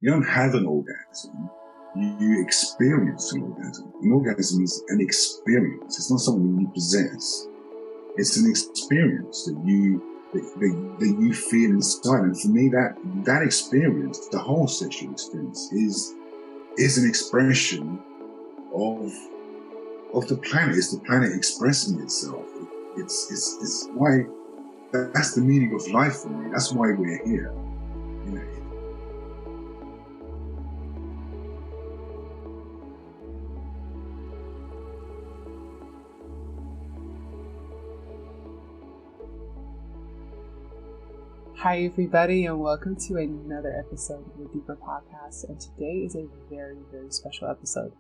You don't have an orgasm. You experience an orgasm. An orgasm is an experience. It's not something you possess. It's an experience that you feel inside. And for me, that experience, the whole sexual experience, is an expression of the planet. It's the planet expressing itself. It's why that's the meaning of life for me. That's why we're here. You know. Hi everybody, and welcome to another episode of the Deeper Podcast. And today is a very, very special episode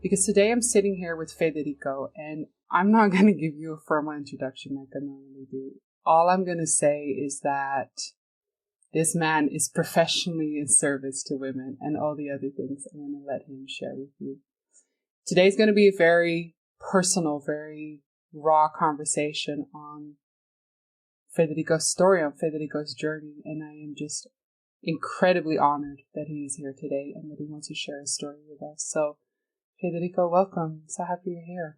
because today I'm sitting here with Federico, and I'm not going to give you a formal introduction like I normally do. All I'm going to say is that this man is professionally in service to women, and all the other things I'm going to let him share with you. Today's going to be a very personal, very raw conversation on Federico's story, on Federico's journey, and I am just incredibly honored that he is here today and that he wants to share his story with us. So, Federico, welcome. So happy you're here.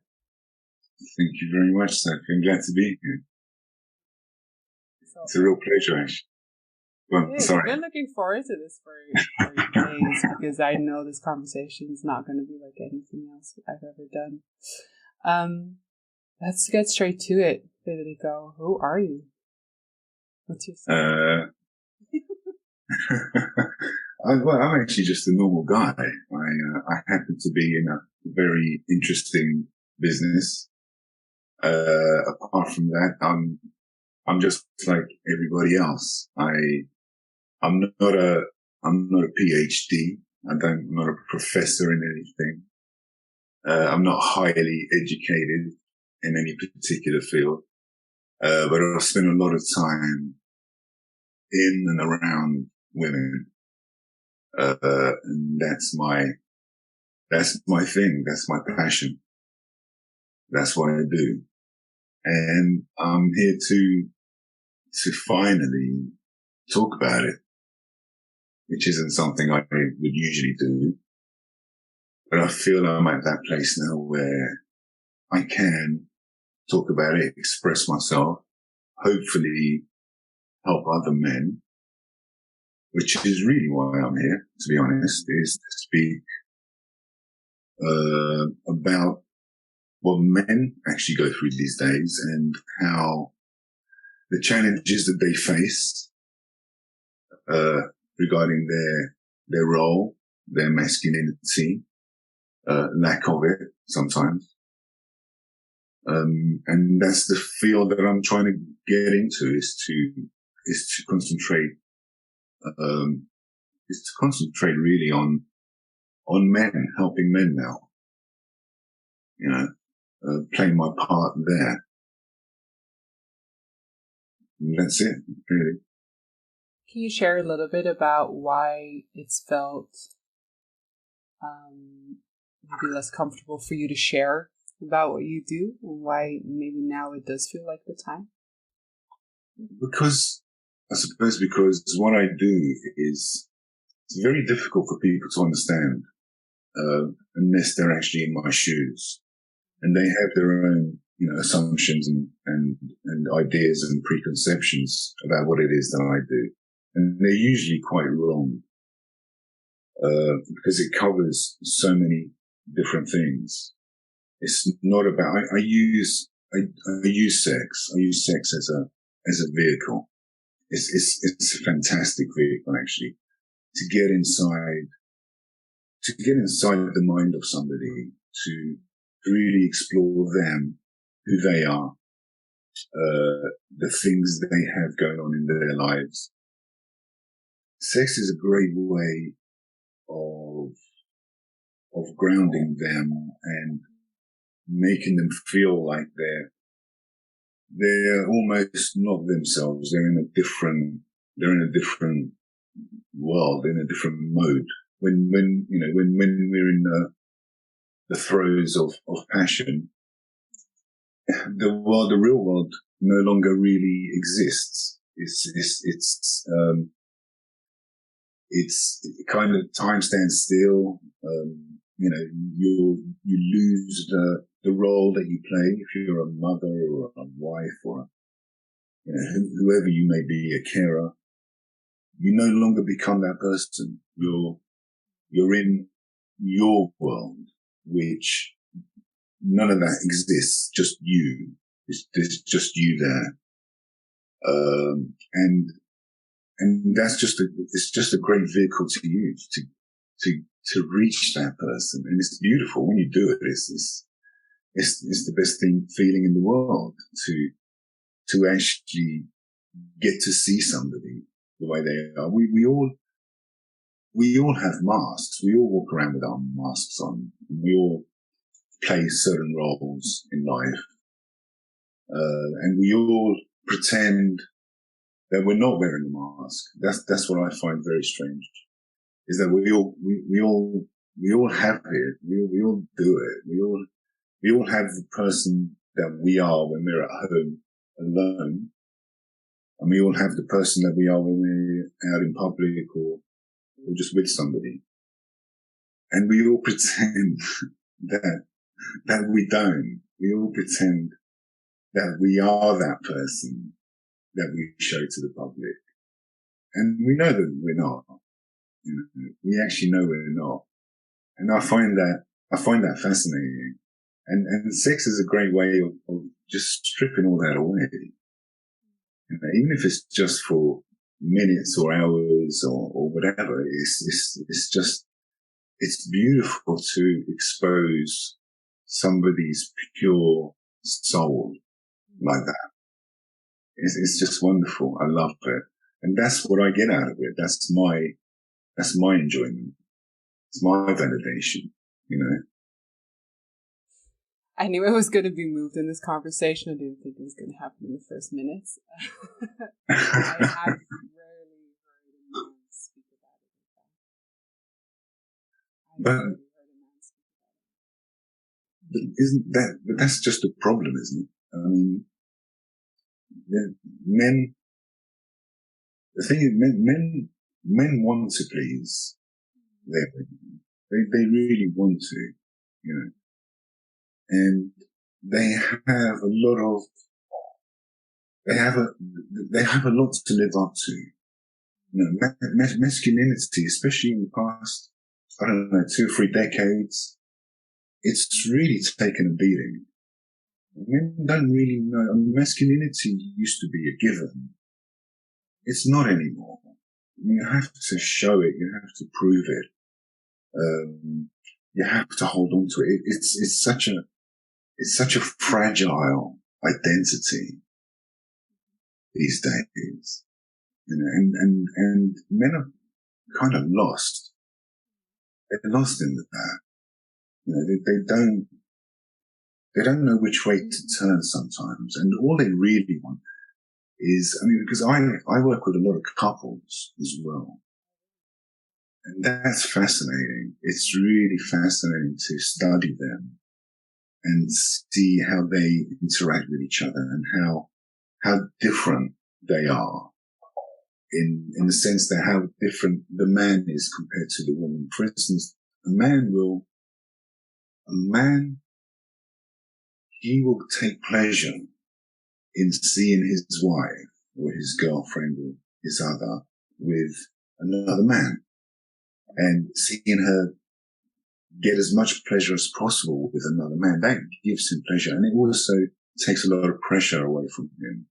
Thank you very much, Sophie. I'm glad to be here. It's a real pleasure, actually. Well, sorry. I've been looking forward to this for days because I know this conversation is not going to be like anything else I've ever done. Let's get straight to it, Federico. Who are you? What's your story? I'm actually just a normal guy. I happen to be in a very interesting business. Apart from that, I'm just like everybody else. I'm not a PhD. I'm not a professor in anything. I'm not highly educated in any particular field. But I spend a lot of time in and around women. And that's my thing. That's my passion. That's what I do. And I'm here to finally talk about it, which isn't something I would usually do. But I feel I'm at that place now where I can talk about it, express myself, hopefully help other men, which is really why I'm here, to be honest, is to speak about what men actually go through these days and how the challenges that they face regarding their role, their masculinity, lack of it sometimes. And that's the field that I'm trying to get into is to concentrate really on men, helping men now, you know, playing my part there. And that's it, really. Can you share a little bit about why it's felt maybe less comfortable for you to share about what you do, and why maybe now it does feel like the time? Because what I do is, it's very difficult for people to understand, unless they're actually in my shoes and they have their own, you know, assumptions and ideas and preconceptions about what it is that I do. And they're usually quite wrong, because it covers so many different things. It's not about, I use sex. I use sex as a vehicle. It's a fantastic vehicle, actually, to get inside the mind of somebody, to really explore them, who they are, the things they have going on in their lives. Sex is a great way of grounding them and making them feel like they're almost not themselves. They're in a different world, in a different mode. When we're in the throes of passion, the real world no longer really exists. it's kind of time stands still. You know, you lose the role that you play if you're a mother or a wife or, you know, whoever you may be, a carer. You no longer become that person. You're in your world, which none of that exists. Just you. There's just you there. And that's it's just a great vehicle to use to reach that person. And it's beautiful when you do it. It's the best feeling in the world to actually get to see somebody the way they are. We all have masks. We all walk around with our masks on. And we all play certain roles in life. And we all pretend that we're not wearing a mask. That's what I find very strange, is that we all have it. We all do it. We all have the person that we are when we're at home alone. And we all have the person that we are when we're out in public or just with somebody. And we all pretend that we don't. We all pretend that we are that person that we show to the public. And we know that we're not. You know, we actually know we're not. And I find that fascinating. And sex is a great way of just stripping all that away. You know, even if it's just for minutes or hours or whatever, it's beautiful to expose somebody's pure soul like that. It's just wonderful. I love it. And that's what I get out of it. That's my enjoyment. It's my validation, you know. I knew I was going to be moved in this conversation. I didn't think it was going to happen in the first minutes. I have rarely heard a man speak about it. But that's just a problem, isn't it? I mean, the thing is, men want to please their women. They really want to, you know. And they have a lot to live up to. You know, masculinity, especially in the past, I don't know, 2 or 3 decades, it's really taken a beating. Men don't really know. I mean, masculinity used to be a given. It's not anymore. You have to show it. You have to prove it. You have to hold on to it. It's such a fragile identity these days, you know, and men are kind of lost. They're lost in that. You know, they don't know which way to turn sometimes. And all they really want is, I mean, because I work with a lot of couples as well. And that's fascinating. It's really fascinating to study them and see how they interact with each other and how different they are in the sense that how different the man is compared to the woman. For instance, a man, he will take pleasure in seeing his wife or his girlfriend or his other with another man and seeing her get as much pleasure as possible with another man. That gives him pleasure. And it also takes a lot of pressure away from him,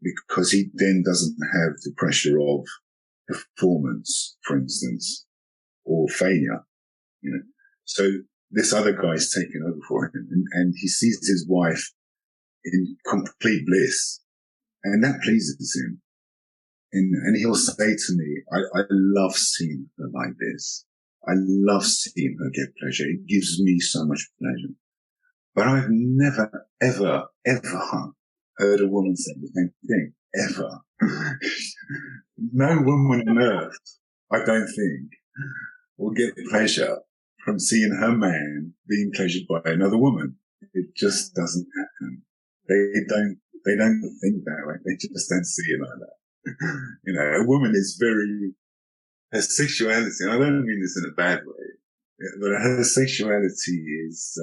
because he then doesn't have the pressure of performance, for instance, or failure, you know. So this other guy is taking over for him and he sees his wife in complete bliss and that pleases him. And he'll say to me, I love seeing her like this. I love seeing her get pleasure. It gives me so much pleasure. But I've never, ever, ever heard a woman say the same thing. Ever. No woman on earth, I don't think, will get pleasure from seeing her man being pleasured by another woman. It just doesn't happen. They don't think that way. They just don't see it like that. You know, a woman is very her sexuality, and I don't mean this in a bad way, but her sexuality is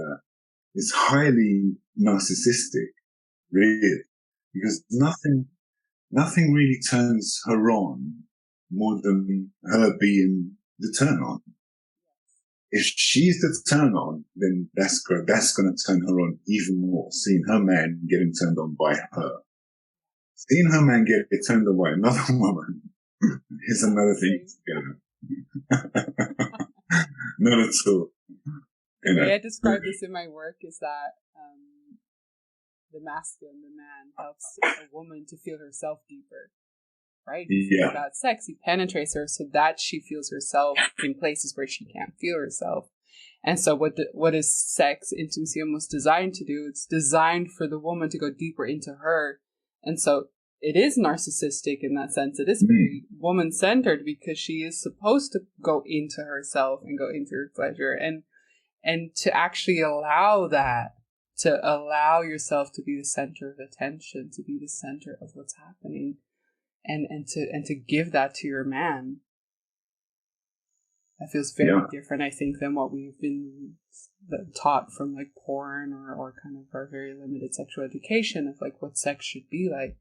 highly narcissistic, really, because nothing really turns her on more than her being the turn on. If she's the turn on, then that's going to turn her on even more, seeing her man getting turned on by her. Seeing her man get turned on by another woman is another thing together. Not at all. The way I describe this in my work is that the masculine, the man, helps a woman to feel herself deeper. Right? Yeah. About sex, he penetrates her so that she feels herself in places where she can't feel herself. And so what is sex, intimacy almost designed to do? It's designed for the woman to go deeper into her. And so it is narcissistic in that sense. It is very woman-centered because she is supposed to go into herself and go into her pleasure. And to actually allow that, to allow yourself to be the center of attention, to be the center of what's happening. And to give that to your man, that feels very different, I think, than what we've been taught from like porn or kind of our very limited sexual education of like what sex should be like.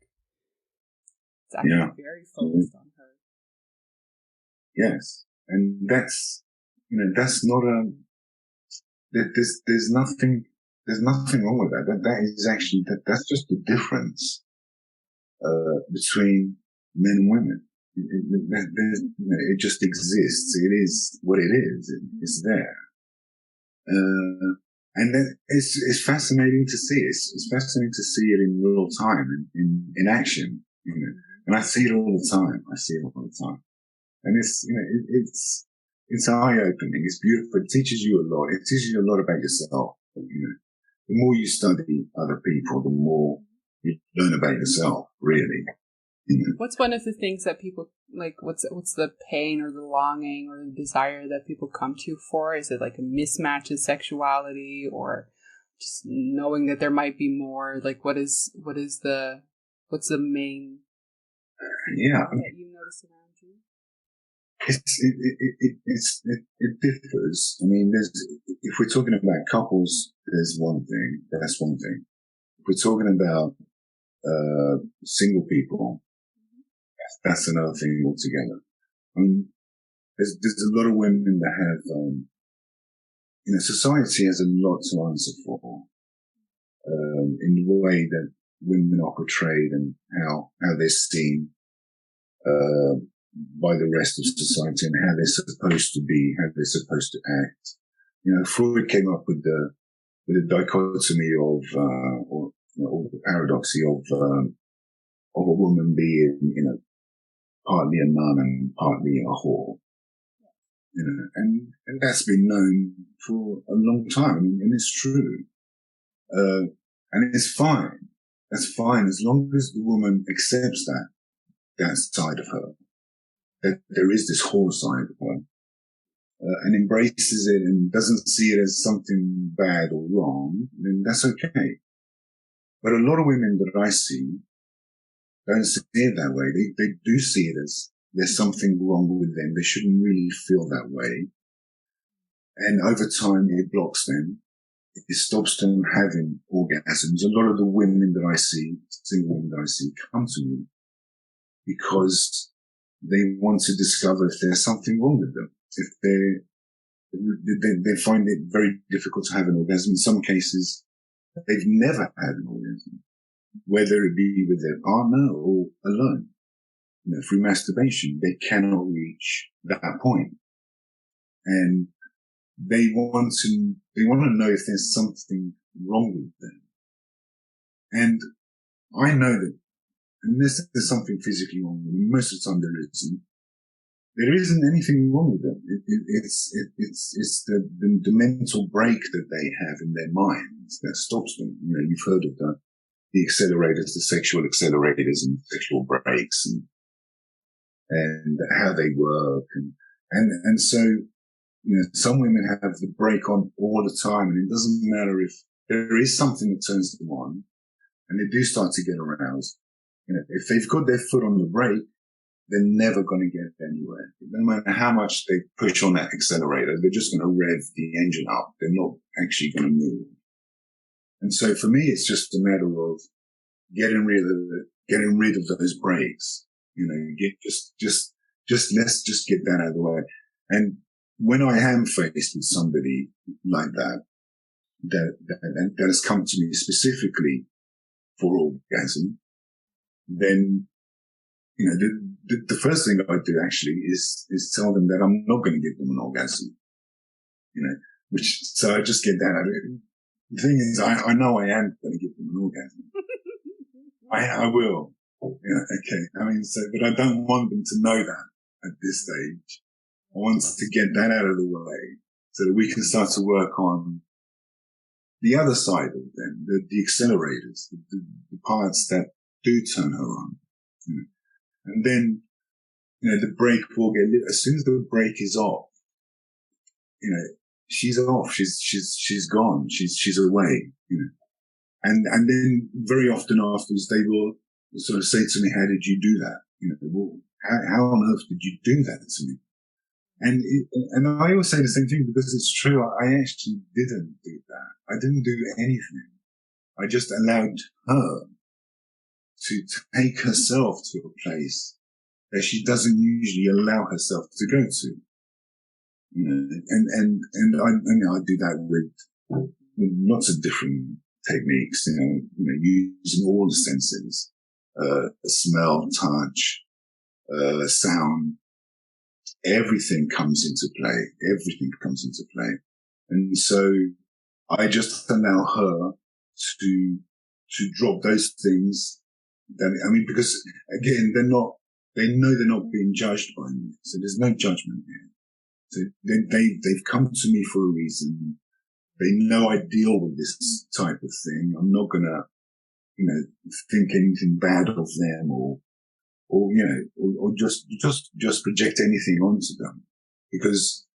It's actually very focused on her. Yes, and that's not there's nothing wrong with that. That is actually that's just the difference between men and women. It just exists. It is what it is. It's there. And then it's fascinating to see. It's fascinating to see it in real time, in action, and I see it all the time. And it's eye-opening. It's beautiful. It teaches you a lot. It teaches you a lot about yourself. The more you study other people, the more you learn about yourself, really. What's one of the things that people like? What's the pain or the longing or the desire that people come to you for? Is it like a mismatch in sexuality, or just knowing that there might be more? Like, what's the main that you notice around you? It differs. I mean, if we're talking about couples, there's one thing. That's one thing. If we're talking about single people, that's another thing altogether. I mean, there's a lot of women that have, society has a lot to answer for, in the way that women are portrayed and how they're seen, by the rest of society and how they're supposed to be, how they're supposed to act. Freud came up with the dichotomy of, or the paradoxy of a woman being, partly a nun and partly a whore. And that's been known for a long time, and it's true. And it's fine. That's fine as long as the woman accepts that side of her, that there is this whole side of her, and embraces it and doesn't see it as something bad or wrong, then that's okay. But a lot of women that I see don't see it that way. They do see it as there's something wrong with them. They shouldn't really feel that way. And over time, it blocks them. It stops them having orgasms. A lot of the women that I see, single women that I see, come to me because they want to discover if there's something wrong with them. If they find it very difficult to have an orgasm. In some cases, they've never had an orgasm, whether it be with their partner or alone. Through masturbation, they cannot reach that point. And they want to know if there's something wrong with them. And I know that unless there's something physically wrong with them, most of the time there isn't anything wrong with them. It's the mental break that they have in their minds that stops them. You've heard of the accelerators, the sexual accelerators and sexual breaks and how they work. And so, some women have the break on all the time, and it doesn't matter if there is something that turns them on and they do start to get aroused. If they've got their foot on the brake, they're never going to get anywhere. No matter how much they push on that accelerator, they're just going to rev the engine up. They're not actually going to move. And so for me, it's just a matter of getting rid of those brakes. Let's just get that out of the way. And when I am faced with somebody like that has come to me specifically for orgasm, then, the first thing I do actually is tell them that I'm not going to give them an orgasm, so I just get that out of it. The thing is, I know I am going to give them an orgasm. I will. Okay. But I don't want them to know that at this stage. I want to get that out of the way so that we can start to work on the other side of them, the accelerators, the parts that do turn her on. And then, the brake will get lit. As soon as the brake is off, she's off. She's gone. She's away, And then very often afterwards, they will sort of say to me, how did you do that? Well, how on earth did you do that to me? And I always say the same thing because it's true. I actually didn't do that. I didn't do anything. I just allowed her to take herself to a place that she doesn't usually allow herself to go to. And I do that with lots of different techniques, using all the senses, smell, touch, sound. Everything comes into play. And so I just allow her to drop those things because again, they know they're not being judged by me. So there's no judgment here. So they've come to me for a reason. They know I deal with this type of thing. I'm not gonna, think anything bad of them or just project anything onto them. Because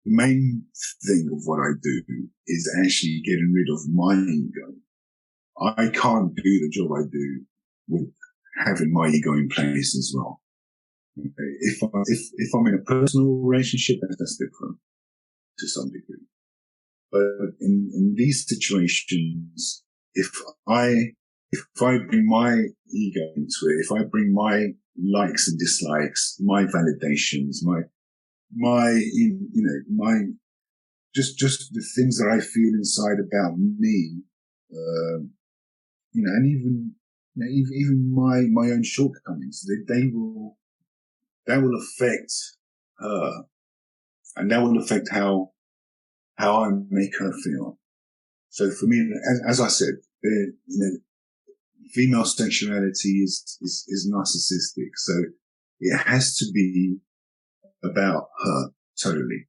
the main thing of what I do is actually getting rid of my ego. I can't do the job I do with having my ego in place as well. Okay? If I'm in a personal relationship, that's different to some degree. But in these situations, if I bring my ego into it, if I bring my likes and dislikes, my validations, just the things that I feel inside about me, and even my own shortcomings, that will affect her, and that will affect how I make her feel. So for me, as I said, female sexuality is narcissistic. So it has to be about her totally.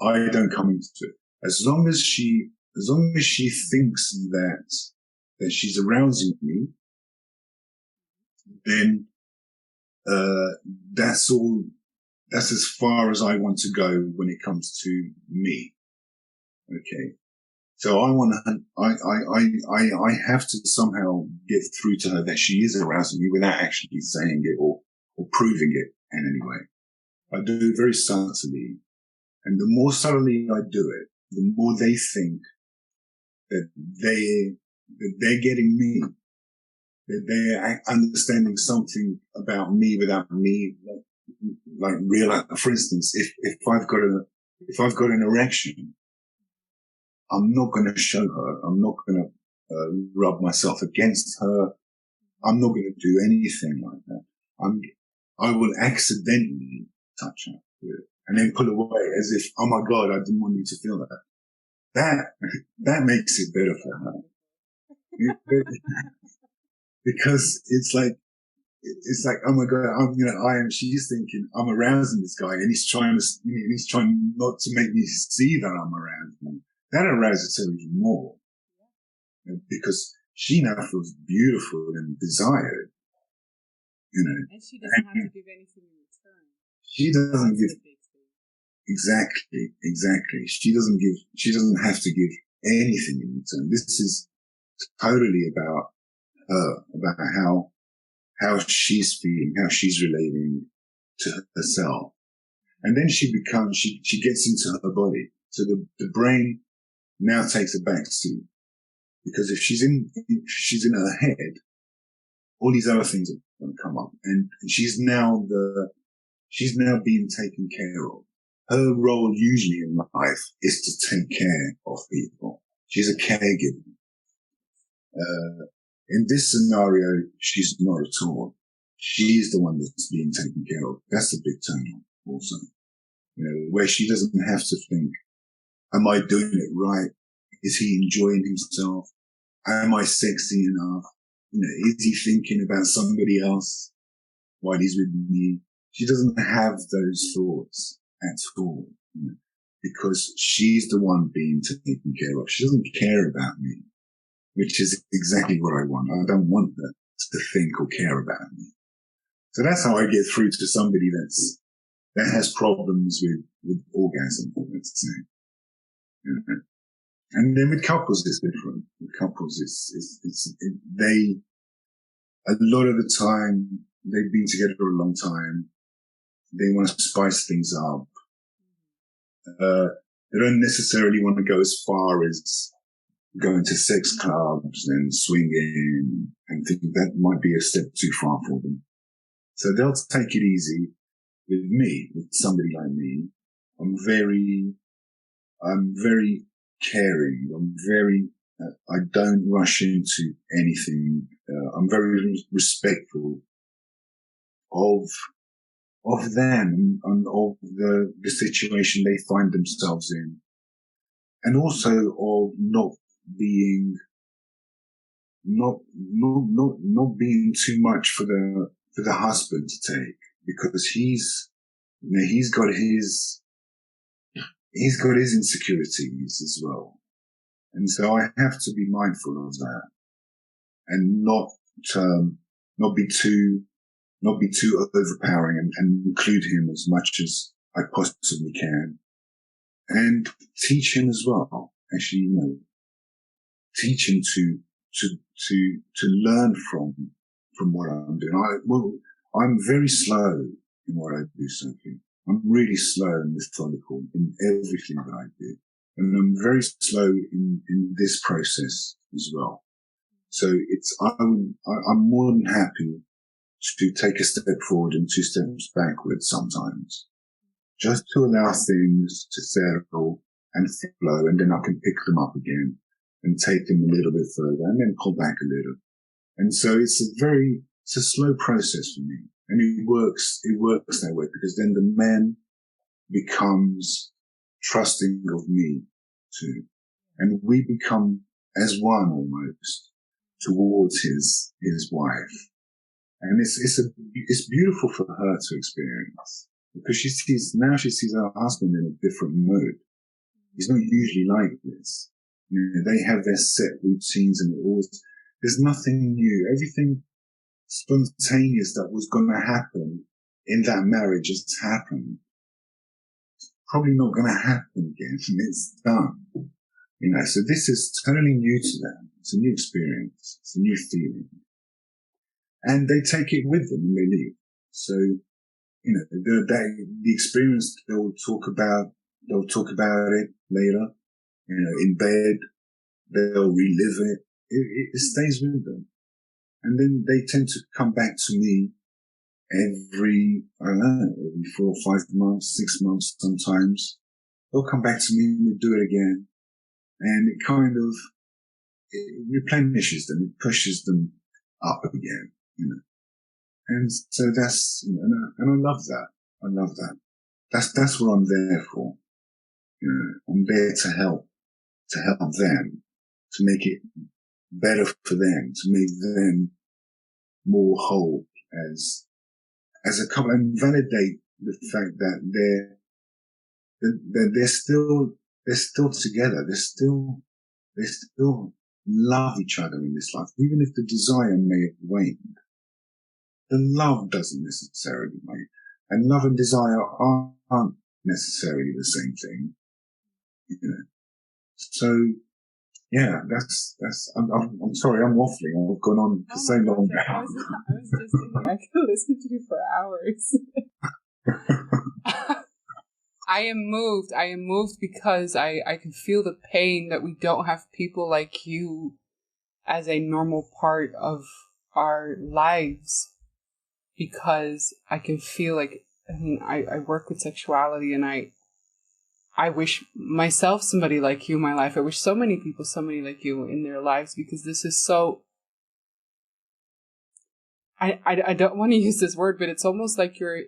I don't come into it. As long as she thinks that she's arousing me, then, that's as far as I want to go when it comes to me. Okay. So I have to somehow get through to her that she is arousing me without actually saying it or proving it in any way. I do it very subtly. And the more subtly I do it, the more they think that they're getting me, that they're understanding something about me without me, like real. For instance, if I've got an erection, I'm not going to show her. I'm not going to rub myself against her. I'm not going to do anything like that. I will accidentally touch her and then pull away as if, oh my God, I didn't want you to feel that. That makes it better for her. Because it's like, oh my God, she's thinking I'm arousing this guy and he's trying not to make me see that I'm arousing him. That arouses her even more because she now feels beautiful and desired, And she doesn't have to give anything in return. She doesn't give. Exactly. She doesn't have to give anything in return. This is totally about her, about how she's feeling, how she's relating, to herself. And then she gets into her body. So the brain now takes a back seat, because if she's in her head, all these other things are going to come up, and she's now being taken care of. Her role usually in life is to take care of people. She's a caregiver. In this scenario, she's not at all. She's the one that's being taken care of. That's a big turn on also. Where she doesn't have to think, am I doing it right? Is he enjoying himself? Am I sexy enough? Is he thinking about somebody else while he's with me? She doesn't have those thoughts at all, because she's the one being taken care of. She doesn't care about me, which is exactly what I want. I don't want her to think or care about me. So that's how I get through to somebody that has problems with orgasm, let's say. And then with couples, it's different. With couples, a lot of the time, they've been together for a long time. They want to spice things up. They don't necessarily want to go as far as going to sex clubs and swinging and think that might be a step too far for them. So they'll take it easy. With me, with somebody like me, I'm very caring. I don't rush into anything. I'm very respectful of them and of the situation they find themselves in, and also of not being too much for the husband to take, because he's got his insecurities as well. And so I have to be mindful of that and not be too overpowering, and include him as much as I possibly can, and teach him as well. Actually, teach him to learn from what I'm doing. I'm very slow in what I do, Sophie. I'm really slow and methodical in everything that I do. And I'm very slow in this process as well. So I'm more than happy to take a step forward and 2 steps backwards sometimes, just to allow things to settle and flow, and then I can pick them up again and take them a little bit further and then pull back a little. And so it's a slow process for me. And it works that way, because then the man becomes trusting of me too. And we become as one almost towards his wife. And it's beautiful for her to experience, because she sees her husband in a different mood. He's not usually like this. They have their set routines, and there's nothing new. Everything spontaneous that was going to happen in that marriage has happened. Probably not going to happen again. It's done. So this is totally new to them. It's a new experience. It's a new feeling. And they take it with them when they leave. So, the experience, they'll talk about it later, in bed. They'll relive it. It stays with them. And then they tend to come back to me every 4 or 5 months, 6 months sometimes. They'll come back to me and they do it again. And it kind of replenishes them. It pushes them up again, And so that's, and I love that. I love that. That's what I'm there for. I'm there to help them, to make it better for them, to make them more whole as a couple, and validate the fact that they're still together. They still love each other in this life, even if the desire may have waned. The love doesn't necessarily wane, and love and desire aren't necessarily the same thing. So yeah, that's. I'm sorry, I'm waffling. I've gone on for so long now. I was just thinking I could listen to you for hours. I am moved. I am moved because I can feel the pain that we don't have people like you as a normal part of our lives. Because I can feel like, I work with sexuality, and I wish myself somebody like you in my life. I wish so many people somebody like you in their lives, because this is so, I don't want to use this word, but it's almost like you're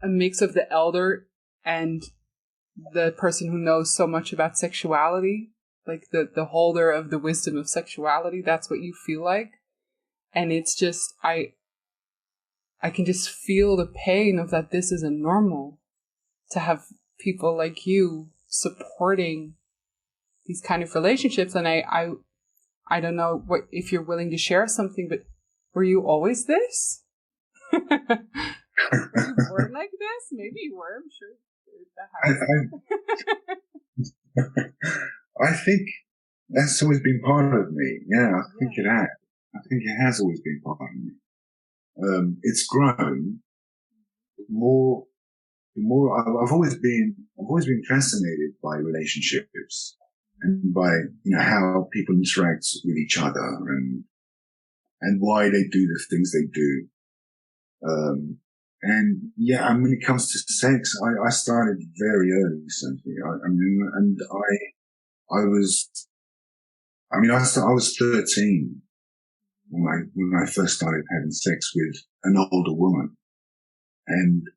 a mix of the elder and the person who knows so much about sexuality, like the holder of the wisdom of sexuality. That's what you feel like. And it's just, I can just feel the pain of that. This isn't normal to have people like you supporting these kind of relationships. And I don't know what, if you're willing to share something, but were you always this? Were you born like this? Maybe you were. I'm sure that happened. I think that's always been part of me. Yeah, I think it has. I think it has always been part of me. It's grown more. The more I've always been fascinated by relationships and by how people interact with each other and why they do the things they do. And yeah, and when it comes to sex, I started very early, Sophie. I was 13 when I first started having sex with an older woman, and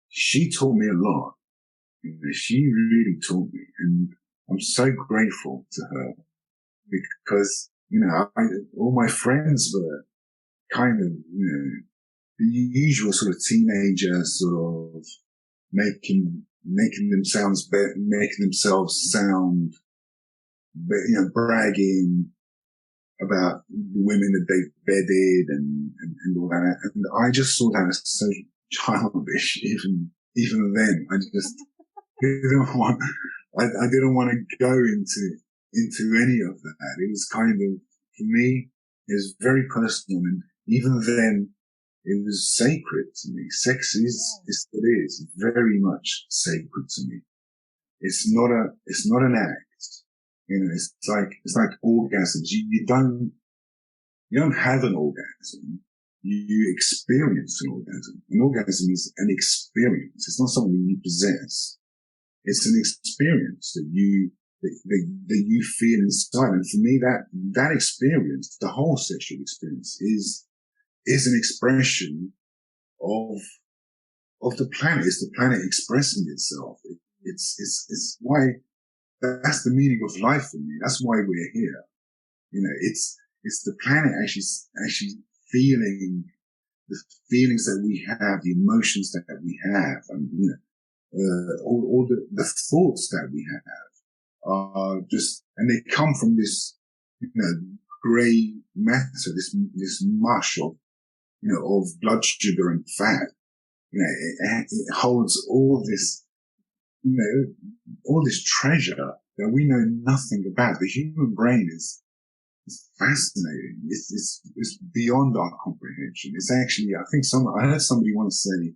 she taught me a lot. She really taught me, and I'm so grateful to her because all my friends were kind of the usual sort of teenager sort of making themselves sound, bragging about the women that they bedded and all that. And I just saw that as so childish, even then. I just didn't want to go into any of that. It was kind of, for me, it was very personal, and even then, it was sacred to me. Sex is very much sacred to me. It's not an act. It's like orgasms. You don't have an orgasm. You experience an orgasm. An orgasm is an experience. It's not something you possess. It's an experience that you feel inside. And for me, that experience, the whole sexual experience, is an expression of the planet. It's the planet expressing itself. It's why that's the meaning of life for me. That's why we're here. It's the planet actually feeling the feelings that we have, the emotions that we have, and all the thoughts that we have are just, and they come from this grey matter, this mush of of blood sugar and fat. It holds all this all this treasure that we know nothing about. The human brain is fascinating. It's beyond our comprehension. It's actually, I heard somebody once say,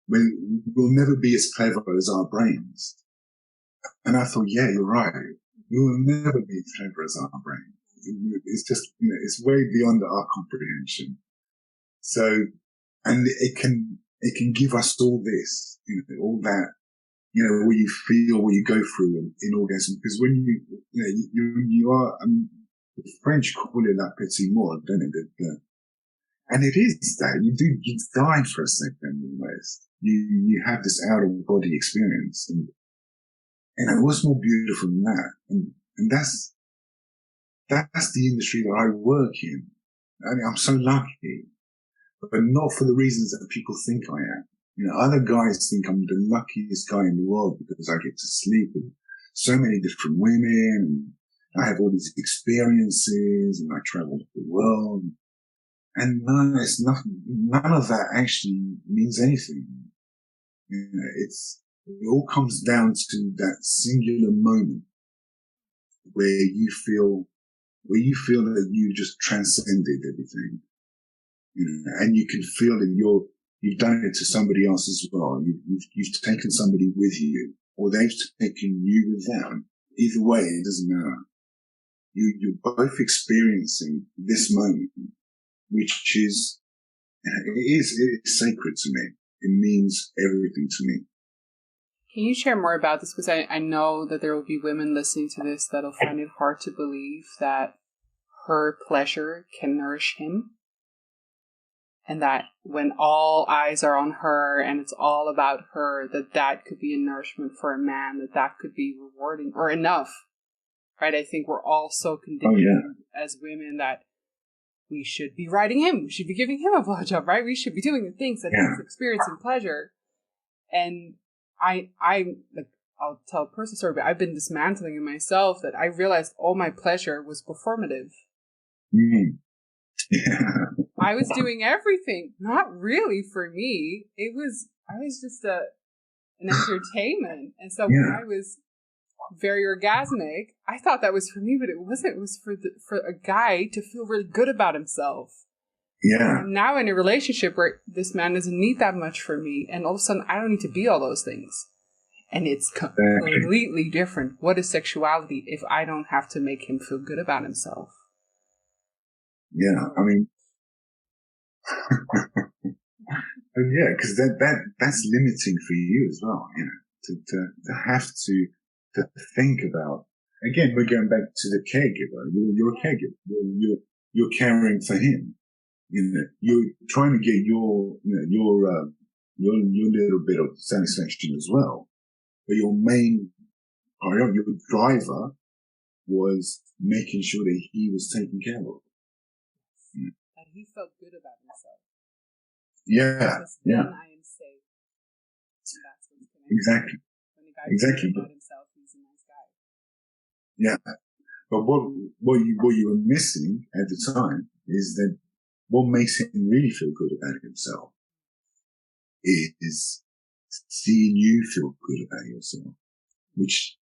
we'll never be as clever as our brains. And I thought, yeah, you're right. We will never be as clever as our brain. It's just, it's way beyond our comprehension. So, and it can give us all this, all that, what you feel, what you go through in orgasm. Because when you are, the French call it la petite mort, don't it? And it is that you die for a second almost. You have this out of body experience, and what's more beautiful than that? And that's the industry that I work in. I'm so lucky, but not for the reasons that people think I am. Other guys think I'm the luckiest guy in the world because I get to sleep with so many different women, and I have all these experiences, and I travel the world. And none of that actually means anything. It all comes down to that singular moment where you feel that you just transcended everything, and you can feel that you've done it to somebody else as well. You've taken somebody with you, or they've taken you with them. Either way, it doesn't matter. You're both experiencing this moment, which is, it's sacred to me. It means everything to me. Can you share more about this? Because I know that there will be women listening to this that'll find it hard to believe that her pleasure can nourish him. And that when all eyes are on her and it's all about her, that could be a nourishment for a man, that could be rewarding or enough. Right? I think we're all so conditioned as women that we should be riding him. We should be giving him a blowjob, right? We should be doing the things that he's experiencing pleasure. And I like, I'll tell a personal story, but I've been dismantling in myself that I realized all my pleasure was performative. Mm. Yeah. I was doing everything, not really for me. I was just an entertainment. And so when I was very orgasmic, I thought that was for me, but it wasn't. It was for a guy to feel really good about himself. Yeah. And now in a relationship where this man doesn't need that much for me, and all of a sudden I don't need to be all those things. And it's completely different. What is sexuality if I don't have to make him feel good about himself? Yeah, I mean, because that's limiting for you as well. You know, to have to think about. Again, we're going back to the caregiver. You're a caregiver. You're caring for him. You know, you're trying to get your little bit of satisfaction as well. But your main priority, your driver, was making sure that he was taken care of. That he felt good about himself. Yeah, Then I am safe. And that's what's connected. Exactly. When a guy feels good about himself, he's a nice guy. Yeah, but what you were missing at the time is that what makes him really feel good about himself is seeing you feel good about yourself, which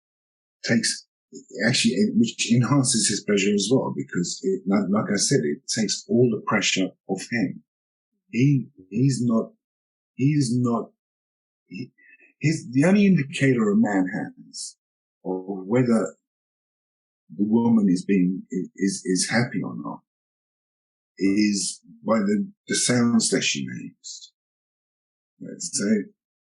enhances his pleasure as well, because like I said, it takes all the pressure off him. He's the only indicator a man has of whether the woman is happy or not is by the sounds that she makes. So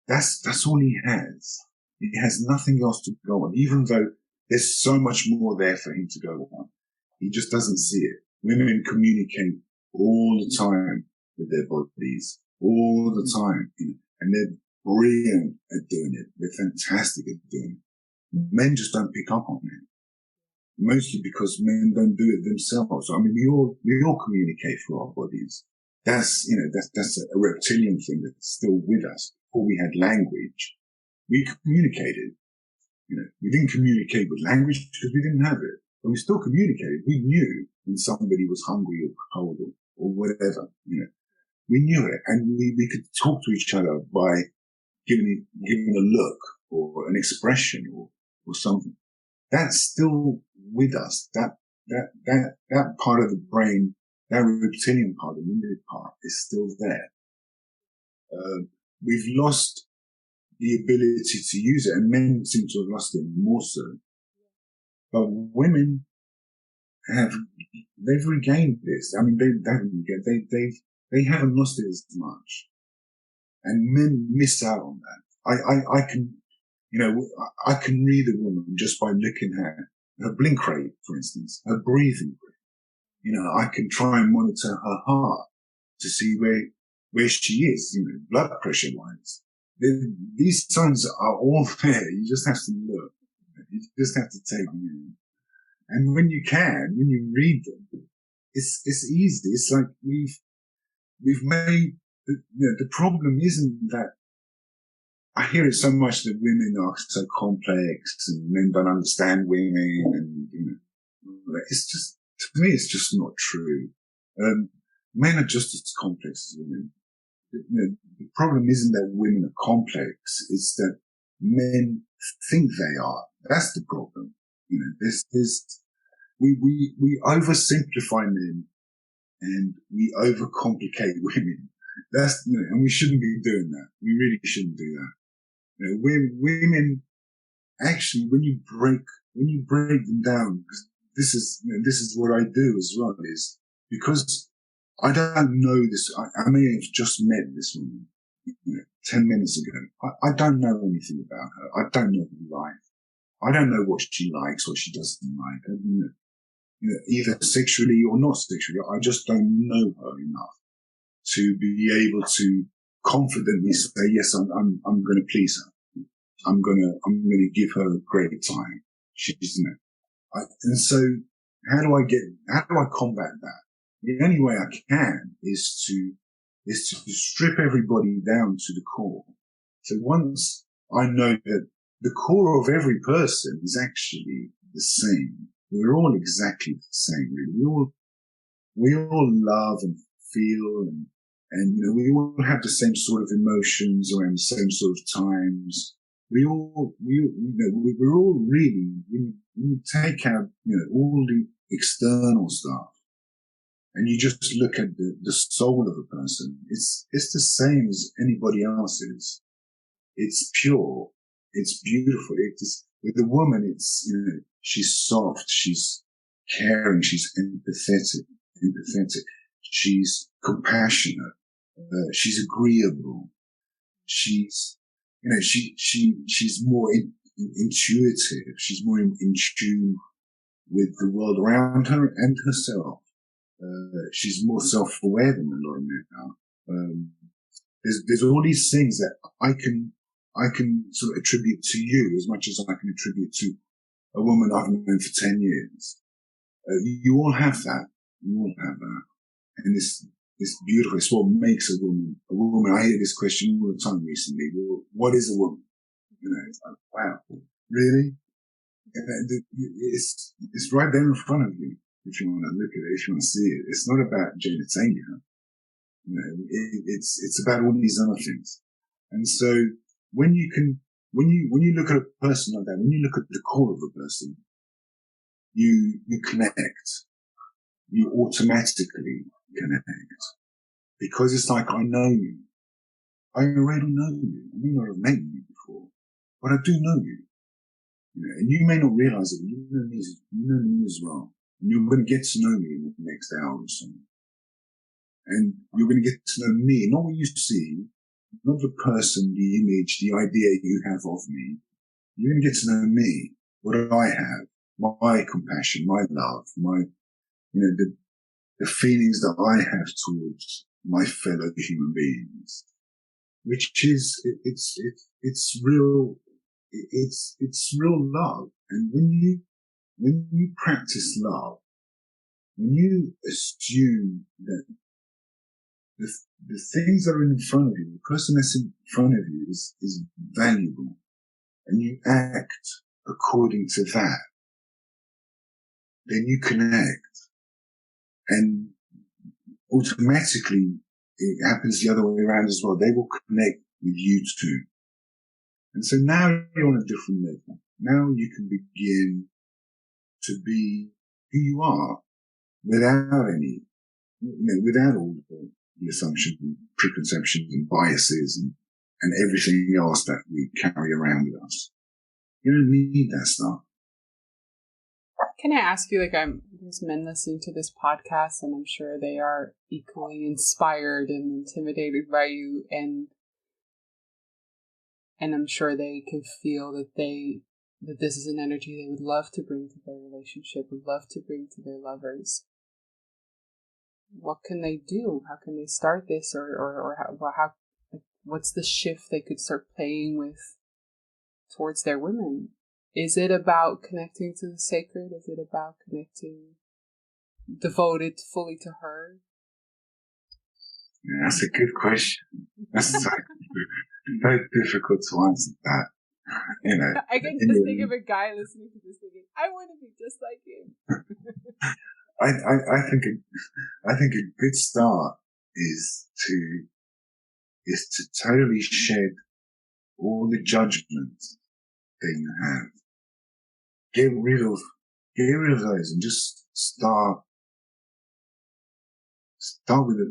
that's all he has. He has nothing else to go on, even though there's so much more there for him to go on. He just doesn't see it. Women communicate all the time with their bodies, all the time, and they're brilliant at doing it. They're fantastic at doing it. Men just don't pick up on it. Mostly because men don't do it themselves. I mean, we all communicate through our bodies. That's a reptilian thing that's still with us. Before we had language, we communicated. We didn't communicate with language because we didn't have it, but we still communicated. We knew when somebody was hungry or cold or whatever. We knew it, and we could talk to each other by giving a look or an expression or something. That's still with us. That part of the brain, that reptilian part, the limbic part, is still there. We've lost the ability to use it, and men seem to have lost it more so. But women they've regained this. I mean, they haven't lost it as much, and men miss out on that. I can read a woman just by looking at her blink rate, for instance, her breathing rate. I can try and monitor her heart to see where she is, blood pressure wise. These signs are all there. You just have to look. You just have to take them in. And when you read them, it's easy. It's like we've made the problem isn't that. I hear it so much that women are so complex and men don't understand women, and it's just, to me, it's just not true. Men are just as complex as women. The problem isn't that women are complex; it's that men think they are. That's the problem. We oversimplify men and we overcomplicate women. And we shouldn't be doing that. We really shouldn't do that. Women, actually, when you break them down, this is what I do as well, is because I don't know this. I may have just met this woman, 10 minutes ago. I don't know anything about her. I don't know her life. I don't know what she likes, what she doesn't like. Either sexually or not sexually. I just don't know her enough to be able to confidently say, yes, I'm going to please her. I'm going to give her a great time. She's, and so how do I combat that? The only way I can is to strip everybody down to the core. So once I know that the core of every person is actually the same, we're all exactly the same, really. We all love and feel and we all have the same sort of emotions around the same sort of times. We're all really, when you take out, all the external stuff and you just look at the soul of a person, it's the same as anybody else's. It's pure. It's beautiful. With the woman, it's, she's soft. She's caring. She's empathetic. She's compassionate. She's agreeable. She's, she's more intuitive. She's more in tune with the world around her and herself. She's more self-aware than a lot of men are. There's all these things that I can sort of attribute to you as much as I can attribute to a woman I've known for 10 years. You all have that. You all have that. And it's beautiful. It's what makes a woman a woman. I hear this question all the time recently. Well, what is a woman? It's like, wow, really? And it's right there in front of you. If you want to look at it, if you want to see it, it's not about genitalia. It's about all these other things. And so when you look at a person like that, when you look at the core of a person, you connect. You automatically connect because it's like, I know you. I already know you. I may not have met you before, but I do know you. And you may not realize it, but you know me as well. And you're going to get to know me in the next hour or so. And you're going to get to know me, not what you see, not the person, the image, the idea you have of me. You're going to get to know me, what I have, my compassion, my love, the feelings that I have towards my fellow human beings, which is, it's real love. And when you practice love, when you assume that the things that are in front of you, the person that's in front of you is valuable, and you act according to that, then you connect. And automatically, it happens the other way around as well. They will connect with you too. And so now you're on a different level. Now you can begin to be who you are without any, without all the assumptions and preconceptions and biases and everything else that we carry around with us. You don't need that stuff. Can I ask you, there's men listening to this podcast, and I'm sure they are equally inspired and intimidated by you, and I'm sure they can feel that this is an energy they would love to bring to their relationship, would love to bring to their lovers. What can they do? How can they start this, or how what's the shift they could start playing with towards their women? Is it about connecting to the sacred? Is it about connecting, devoted fully to her? Yeah, that's a good question. That's very difficult to answer that. I can just think of a guy listening to this thinking, I want to be just like him. I think a good start is to totally shed all the judgment that you have. Get rid of those and just start start with it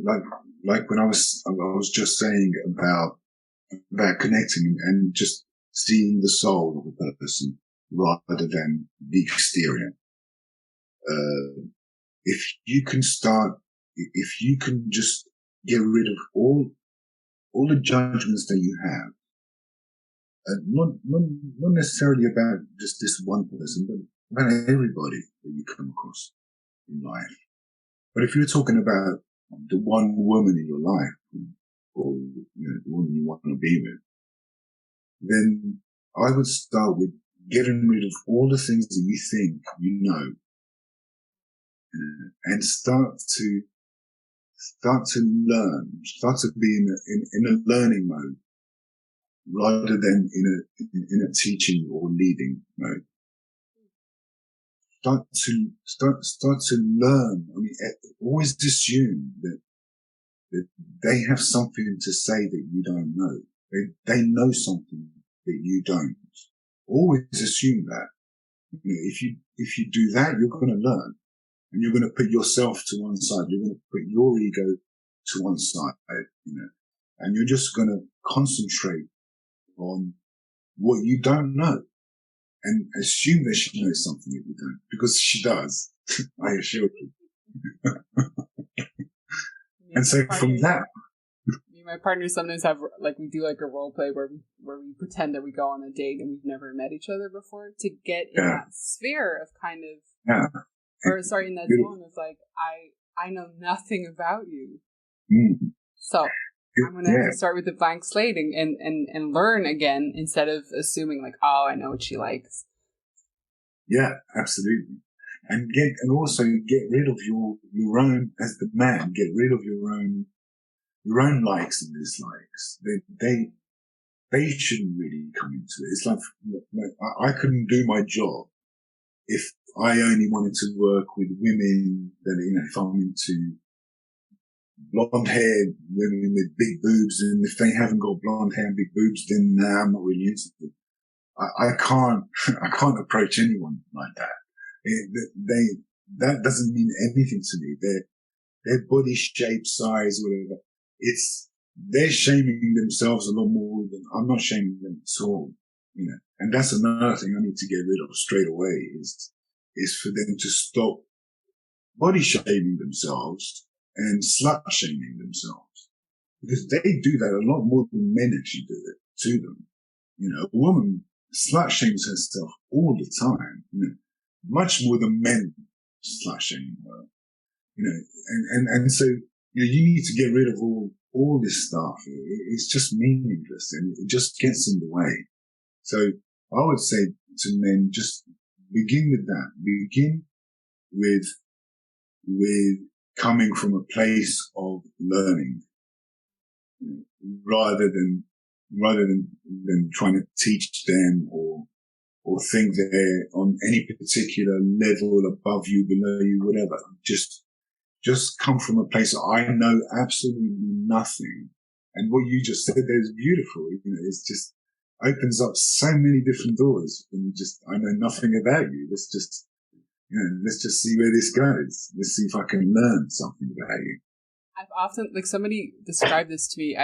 like when I was just saying about connecting and just seeing the soul of a person rather than the exterior. If you can just get rid of all the judgments that you have, not necessarily about just this one person, but about everybody that you come across in life. But if you're talking about the one woman in your life, or the woman you want to be with, then I would start with getting rid of all the things that you think you know, and start to learn, start to be in a learning mode rather than in a teaching or leading mode. Start to learn. I mean, always assume that they have something to say that you don't know. They know something that you don't. Always assume that. If you do that, you're going to learn, and you're going to put yourself to one side. You're going to put your ego to one side, and you're just going to concentrate on what you don't know, and assume that she knows something that you don't, because she does. I assure you. And so from that, me and my partner sometimes have we do a role play where we pretend that we go on a date and we've never met each other before to get in that sphere of kind of, in that zone of I know nothing about you. Mm. So I'm going to have to start with a blank slate and learn again instead of assuming I know what she likes. Yeah, absolutely. And also get rid of your own, as the man, get rid of your own likes and dislikes. They shouldn't really come into it. It's like I couldn't do my job if I only wanted to work with women that, if I'm into blonde haired women with big boobs, and if they haven't got blonde hair and big boobs, then I'm not really into them. I can't approach anyone like that. That doesn't mean anything to me. Their body shape, size, whatever. They're shaming themselves a lot more than I'm not shaming them at all. And that's another thing I need to get rid of straight away is for them to stop body shaming themselves and slut shaming themselves, because they do that a lot more than men actually do it to them. A woman slut shames herself all the time, much more than men slut shame her, and so you need to get rid of all this stuff. It's just meaningless and it just gets in the way. So I would say to men, just begin with that. Begin with coming from a place of learning, rather than trying to teach them or think they're on any particular level above you, below you, whatever. Just come from a place of, I know absolutely nothing. And what you just said there is beautiful. It's just opens up so many different doors. And I know nothing about you. Let's just see where this goes. Let's see if I can learn something about you. I've often, somebody described this to me.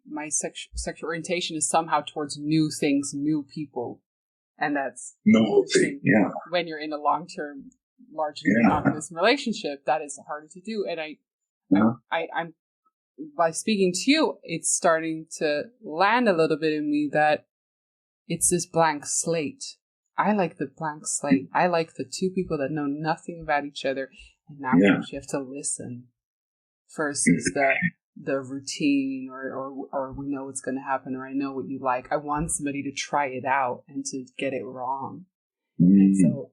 My sexual orientation is somehow towards new things, new people. And that's novelty. Yeah. When you're in a long-term, largely monogamous relationship, that is harder to do. And I'm by speaking to you, it's starting to land a little bit in me that it's this blank slate. I like the blank slate. I like the two people that know nothing about each other, and now you have to listen versus the routine or we know what's going to happen, or I know what you like. I want somebody to try it out and to get it wrong. And so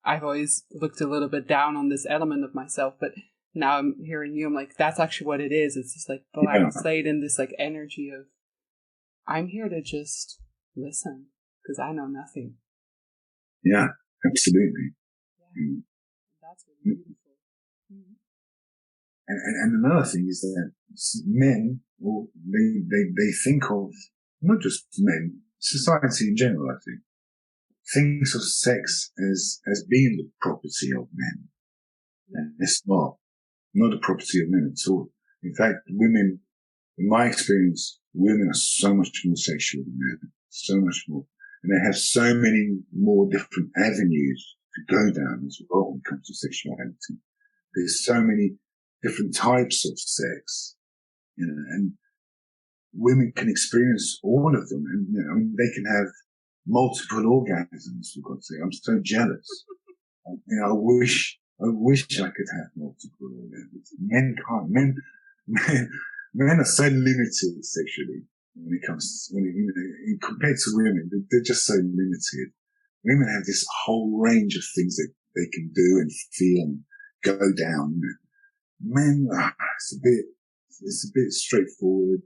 I've always looked a little bit down on this element of myself, but now I'm hearing you, I'm like, that's actually what it is. It's just blank slate and this energy of, I'm here to just listen because I know nothing. Yeah, absolutely. Yeah. That's really beautiful. Mm-hmm. And another thing is that men, they think of, not just men, society in general, I think, thinks of sex as being the property of men. And it's not. not the property of men at all. In fact, women, in my experience, women are so much more sexual than men, so much more. And they have so many more different avenues to go down as well when it comes to sexuality. There's so many different types of sex, and women can experience all of them. And, they can have multiple orgasms, for God's sake. I'm so jealous. I wish I could have multiple orgasms. Men can't. Men are so limited sexually when it comes compared to women. They're just so limited. Women have this whole range of things that they can do and feel and go down. Men, it's a bit straightforward.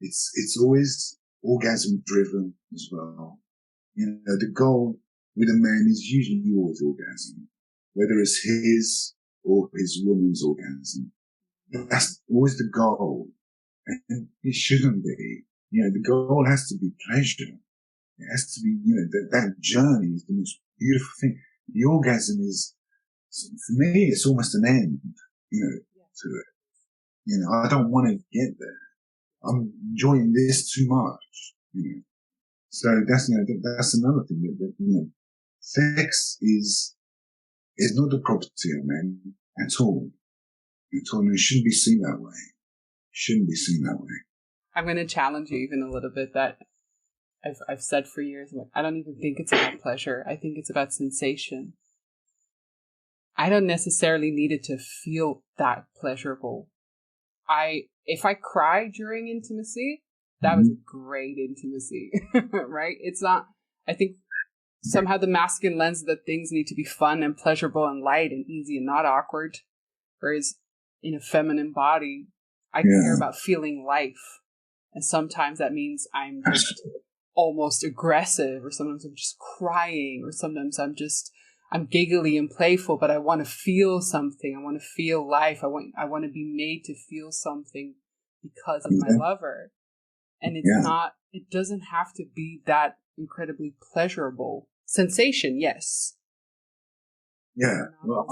It's always orgasm driven as well. The goal with a man is usually always orgasm, whether it's his or his woman's orgasm. That's always the goal. And it shouldn't be. The goal has to be pleasure. It has to be, that journey is the most beautiful thing. The orgasm is, for me, it's almost an end, to it. I don't want to get there. I'm enjoying this too much, So that's another thing that sex is not the property of men at all. And it shouldn't be seen that way. I'm going to challenge you even a little bit that I've said for years. I don't even think it's about pleasure. I think it's about sensation. I don't necessarily need it to feel that pleasurable. If I cry during intimacy, that was a great intimacy, right? It's not, I think somehow the masculine lens that things need to be fun and pleasurable and light and easy and not awkward. Whereas in a feminine body, I care about feeling life. And sometimes that means I'm just almost aggressive, or sometimes I'm just crying, or sometimes I'm giggly and playful, but I want to feel something. I want to feel life. I want to be made to feel something because of my lover. And it doesn't have to be that incredibly pleasurable sensation. Yes. Yeah. Well,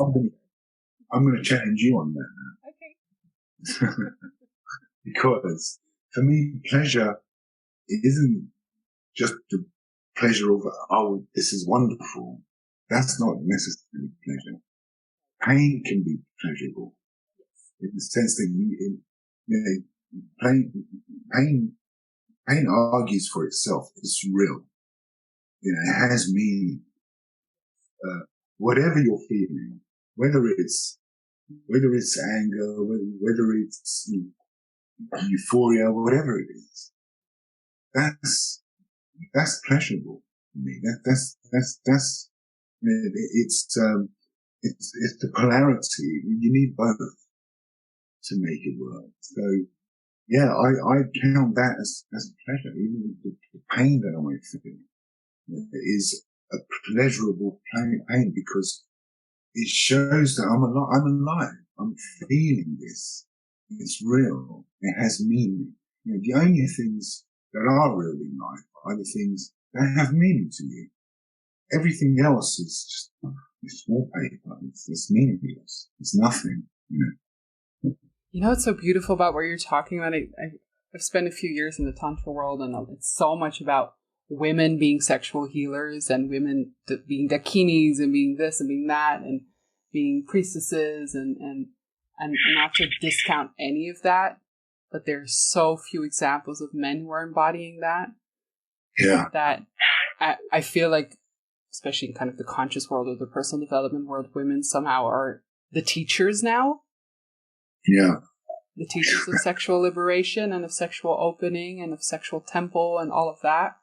I'm going to challenge you on that now. Okay. Because for me, pleasure isn't just the pleasure of, this is wonderful. That's not necessarily pleasure. Pain can be pleasurable in the sense that pain argues for itself. It's real. It has meaning. Whatever you're feeling, whether it's anger, whether it's euphoria, whatever it is, that's pleasurable to me. That's it's the polarity. You need both to make it work. So yeah, I count that as pleasure. Even the pain that I might feel is a pleasurable pain because it shows that I'm alive. I'm feeling this. It's real. It has meaning. The only things that are real in life are the things that have meaning to you. Everything else is just wallpaper. It's meaningless. It's nothing. What's so beautiful about what you're talking about? I've spent a few years in the Tantra world, and it's so much about women being sexual healers and women being dakinis and being this and being that and being priestesses and not to discount any of that, but there's so few examples of men who are embodying that. Yeah. That I feel like, especially in kind of the conscious world or the personal development world, women somehow are the teachers now. Yeah. The teachers of sexual liberation and of sexual opening and of sexual temple and all of that.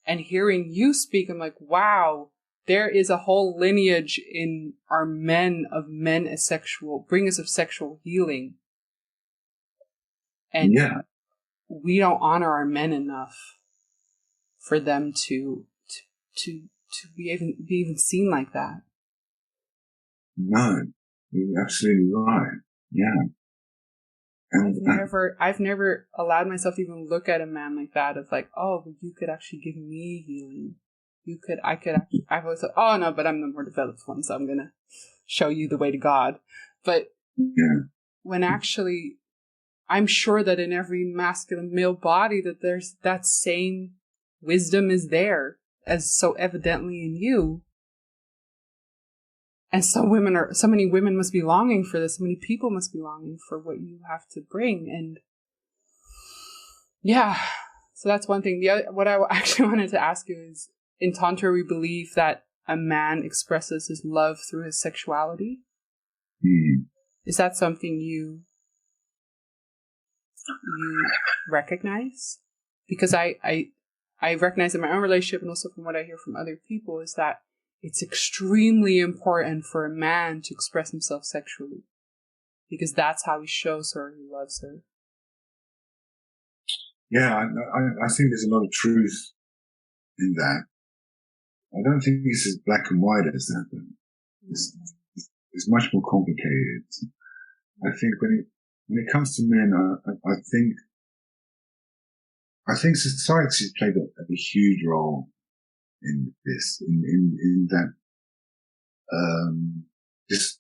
And hearing you speak, I'm like, wow, there is a whole lineage in our men as sexual, bringers of sexual healing. And we don't honor our men enough for them to be even seen like that. No, you're absolutely right. Yeah. I've never allowed myself to even look at a man like that of like, oh, you could actually give me healing. I've always thought, oh no, but I'm the more developed one, so I'm going to show you the way to God. But Yeah. When actually, I'm sure that in every masculine male body that there's that same wisdom is there, as so evidently in you. And so many women must be longing for this. So many people must be longing for what you have to bring. And yeah, so that's one thing. What I actually wanted to ask you is, in Tantra, we believe that a man expresses his love through his sexuality. Mm. Is that something you recognize? Because I recognize in my own relationship, and also from what I hear from other people, is that it's extremely important for a man to express himself sexually, because that's how he shows her he loves her. Yeah, I think there's a lot of truth in that. I don't think it's as black and white as that, though. It's much more complicated. I think when it comes to men, I think society's played a huge role in this, in that, this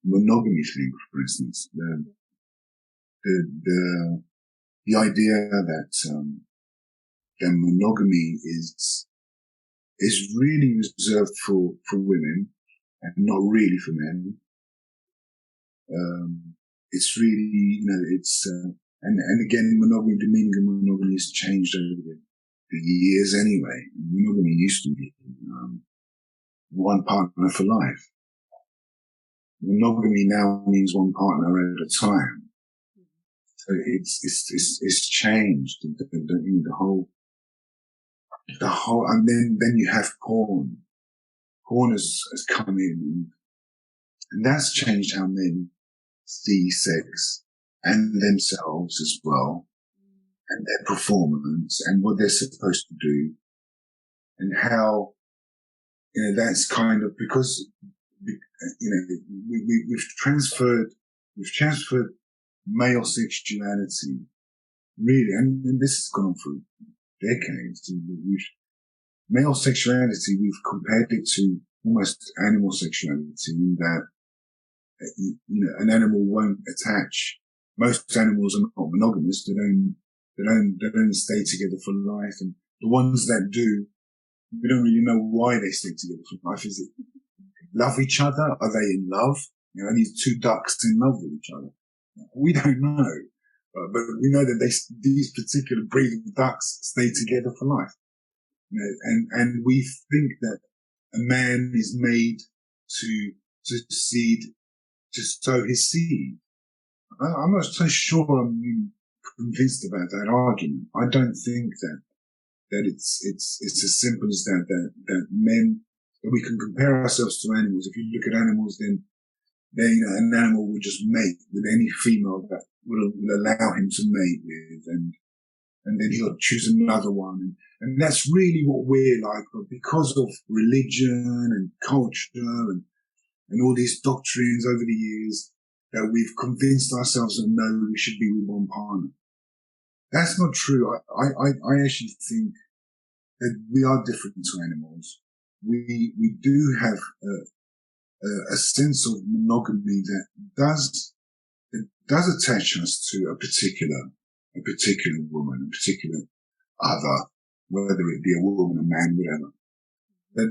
monogamy thing, for instance, the idea that monogamy is really reserved for women and not really for men. It's really, it's, and again, monogamy, the meaning of monogamy has changed over the years anyway. Monogamy used to be, one partner for life. Monogamy now means one partner at a time. So it's changed. The whole, and then you have porn. Porn has come in, and that's changed how men see sex and themselves as well, and their performance and what they're supposed to do, and how, that's kind of, because, we've transferred male sexuality, really, and this has gone on for decades. Male sexuality, we've compared it to almost animal sexuality, in that, an animal won't attach. Most animals are not monogamous. They don't stay together for life. And the ones that do, we don't really know why they stay together for life. Is it love each other? Are they in love? Are these two ducks in love with each other? We don't know. But we know that these particular breed of ducks stay together for life. And we think that a man is made to sow his seed. I'm not so sure I'm convinced about that argument. I don't think that it's as simple as that men, that we can compare ourselves to animals. If you look at animals, then an animal will just mate with any female that will allow him to mate with, and then he'll choose another one. And that's really what we're like. But because of religion and culture and all these doctrines over the years, that we've convinced ourselves that no, we should be with one partner. That's not true. I actually think that we are different to animals. We do have a sense of monogamy that does attach us to a particular woman, a particular other, whether it be a woman, a man, whatever. That,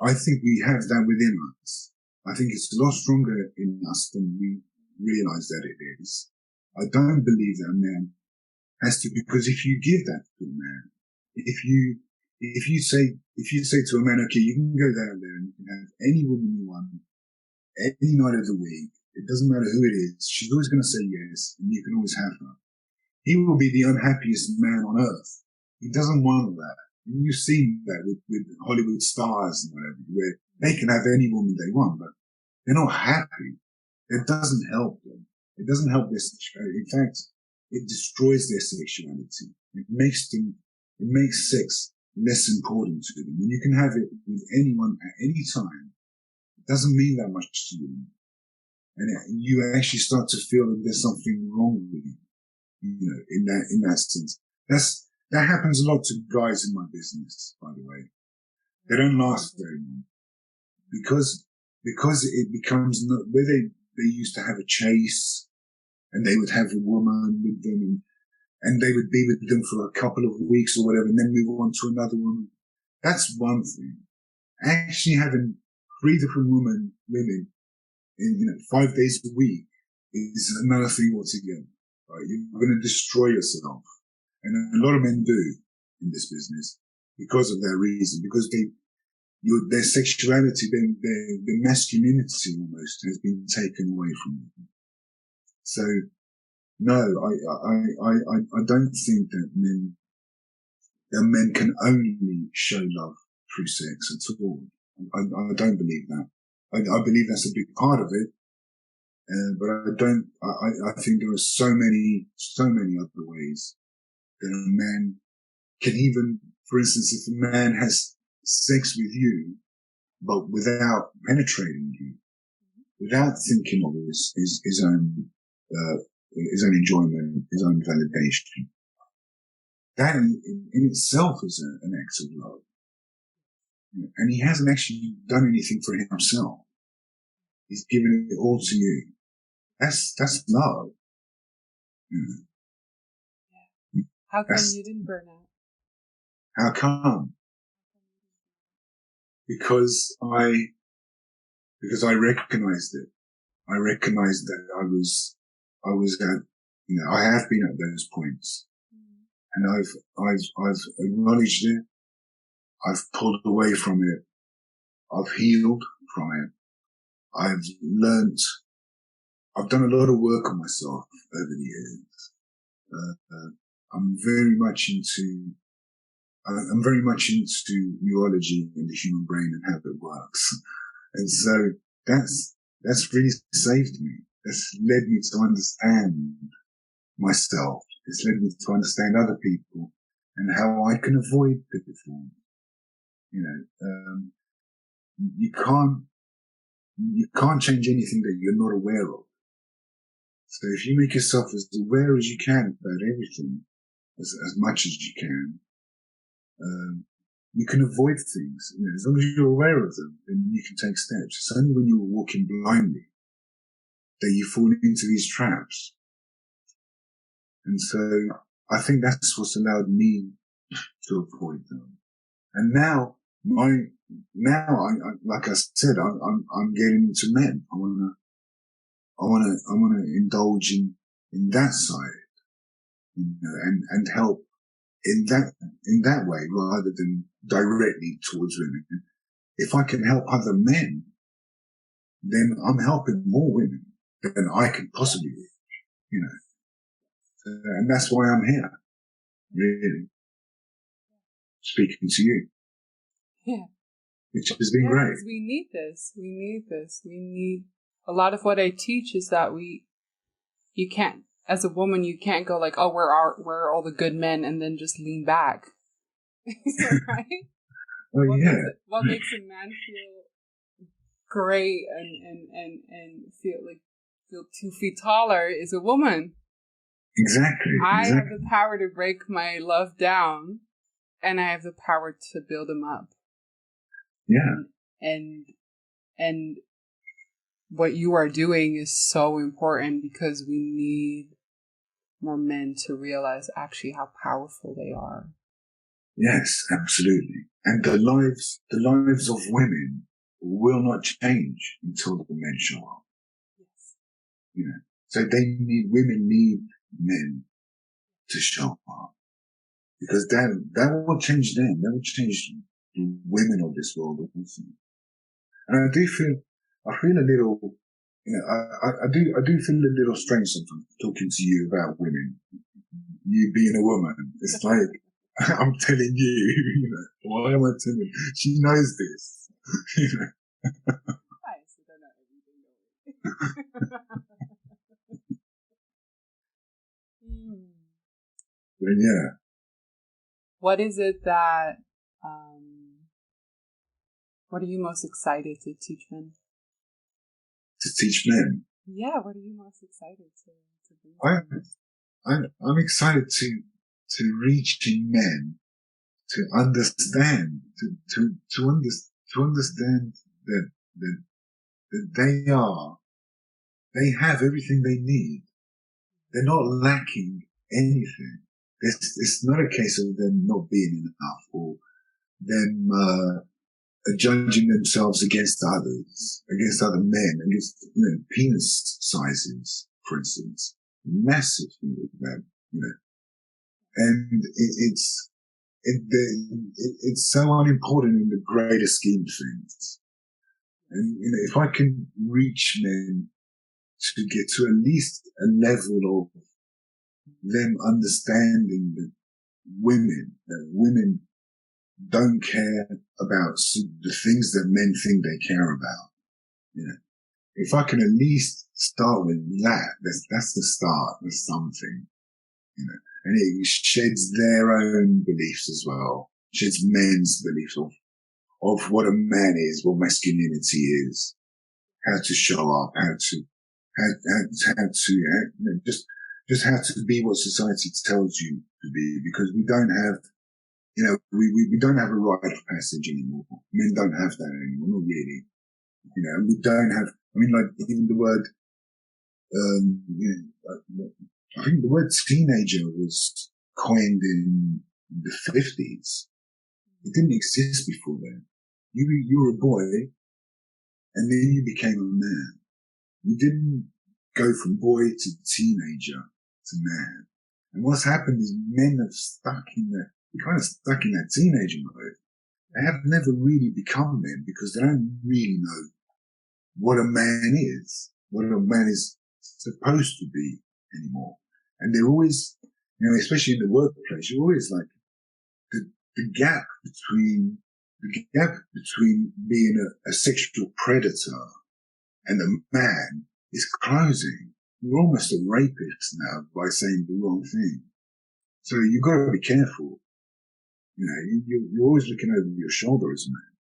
I think we have that within us. I think it's a lot stronger in us than we realize that it is. I don't believe that a man has to, because if you give that to a man, if you say to a man, okay, you can go down there and you can have any woman you want, any night of the week, it doesn't matter who it is, she's always going to say yes, and you can always have her. He will be the unhappiest man on earth. He doesn't want that. And you've seen that with Hollywood stars and whatever, where they can have any woman they want, but they're not happy. It doesn't help them. It doesn't help their sexuality. In fact, it destroys their sexuality. It makes sex less important to them. And you can have it with anyone at any time. It doesn't mean that much to you. And you actually start to feel that there's something wrong with you, in that sense. That happens a lot to guys in my business, by the way. They don't last very long because it becomes where they used to have a chase, and they would have a woman with them, and they would be with them for a couple of weeks or whatever, and then move on to another woman. That's one thing. Actually having 3 different women in 5 days a week is another thing altogether. Right? You're going to destroy yourself, and a lot of men do in this business because of that reason, because their sexuality, their masculinity almost has been taken away from them. So no, I don't think that men can only show love through sex at all. I don't believe that. I believe that's a big part of it, but I think there are so many other ways that a man can even, for instance, if a man has sex with you, but without penetrating you, without thinking of his own enjoyment, his own validation, that in itself is an act of love. And he hasn't actually done anything for himself. He's given it all to you. That's love. How come you didn't burn out? How come? Because I recognized it. I recognized that I was at, I have been at those points, and I've acknowledged it. I've pulled away from it. I've healed from it. I've learnt. I've done a lot of work on myself over the years. I'm very much into neurology and the human brain and how it works. And so that's really saved me. That's led me to understand myself. It's led me to understand other people and how I can avoid pitfalls. You can't change anything that you're not aware of. So if you make yourself as aware as you can about everything, as much as you can, you can avoid things. As long as you're aware of them, then you can take steps. It's only when you're walking blindly that you fall into these traps. And so I think that's what's allowed me to avoid them. And now, like I said, I'm getting into men. I wanna indulge in that side, and help in that way rather than directly towards women. If I can help other men, then I'm helping more women than I can possibly reach, and that's why I'm here, really, speaking to you. Yeah. Which has been great. We need this. A lot of what I teach is that you can't, as a woman, you can't go like, oh, where are all the good men, and then just lean back. Right? What makes a man feel great and feel 2 feet taller is a woman. Exactly. I have the power to break my love down, and I have the power to build him up. Yeah. And what you are doing is so important because we need more men to realize actually how powerful they are. Yes, absolutely. And the lives of women will not change until the men show up. Yes. So women need men to show up, because that will change them. That will change the women of this world also. And I feel a little, I do feel a little strange sometimes talking to you about women. You being a woman, it's like I'm telling you, why am I telling you? She knows this, I still don't know everything. But yeah. What is it that, what are you most excited to teach men? To teach men? Yeah, what are you most excited to do? I'm excited to reach in men, to understand, to understand that they are they have everything they need. They're not lacking anything. It's not a case of them not being enough or them judging themselves against others, against other men, against penis sizes, for instance, massive thing with that, and it's so unimportant in the greater scheme of things. And if I can reach men to get to at least a level of them understanding that women don't care about the things that men think they care about. If I can at least start with that, that's the start. That's something, and it sheds their own beliefs as well. Sheds men's beliefs of what a man is, what masculinity is, how to show up, how to just how to be what society tells you to be, because we don't have, we don't have a rite of passage anymore. Men don't have that anymore, not really. And we don't have, like even the word, I think the word teenager was coined in the 50s. It didn't exist before then. You were a boy, and then you became a man. You didn't go from boy to teenager to man. And what's happened is men have kind of stuck in that teenager mode. They have never really become men because they don't really know what a man is, what a man is supposed to be anymore. And they're always, especially in the workplace, you're always like, the gap between being a sexual predator and a man is closing. You're almost a rapist now by saying the wrong thing. So you've got to be careful. You're always looking over your shoulder as a man.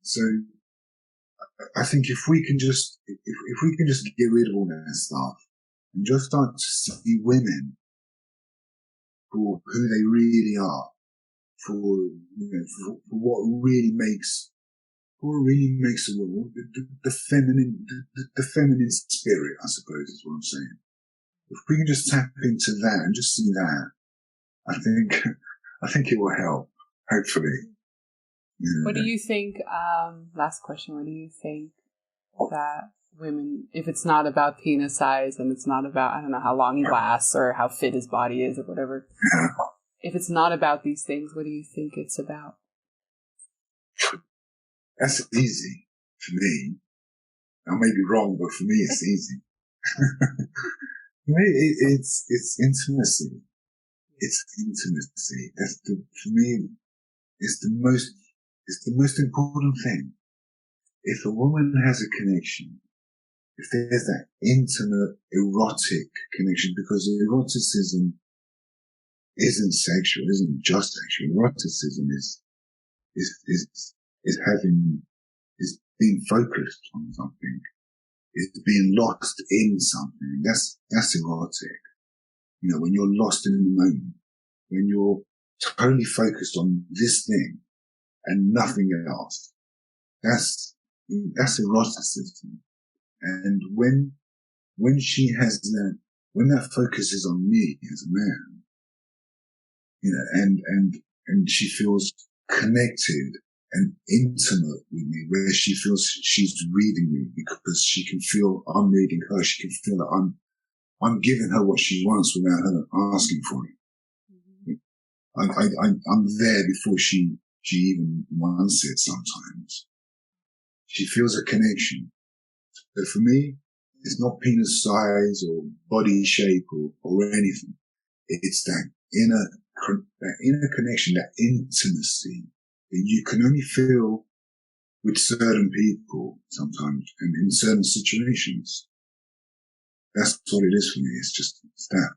So I think if we can just get rid of all that stuff and just start to see women for who they really are, for what really makes a woman, the feminine spirit, I suppose is what I'm saying. If we can just tap into that and just see that, I think it will help, hopefully. What do you think, last question, what do you think that women, if it's not about penis size and it's not about, I don't know, how long he lasts or how fit his body is or whatever, if it's not about these things, what do you think it's about? That's easy for me. I may be wrong, but for me, it's easy. For me, it's intimacy. It's intimacy. For me, it's the most important thing. If a woman has a connection, if there's that intimate, erotic connection, because eroticism isn't sexual, isn't just sexual. Eroticism is being focused on something, is being lost in something. That's erotic. When you're lost in the moment, when you're totally focused on this thing and nothing else, that's eroticism. And when she has that, when that focus is on me as a man, and she feels connected and intimate with me, where she feels she's reading me because she can feel I'm reading her. She can feel that I'm giving her what she wants without her asking for it. I'm there before she even wants it sometimes. She feels a connection. But for me, it's not penis size or body shape or anything. It's that inner connection, that intimacy that you can only feel with certain people sometimes and in certain situations. That's what it is for me. It's that.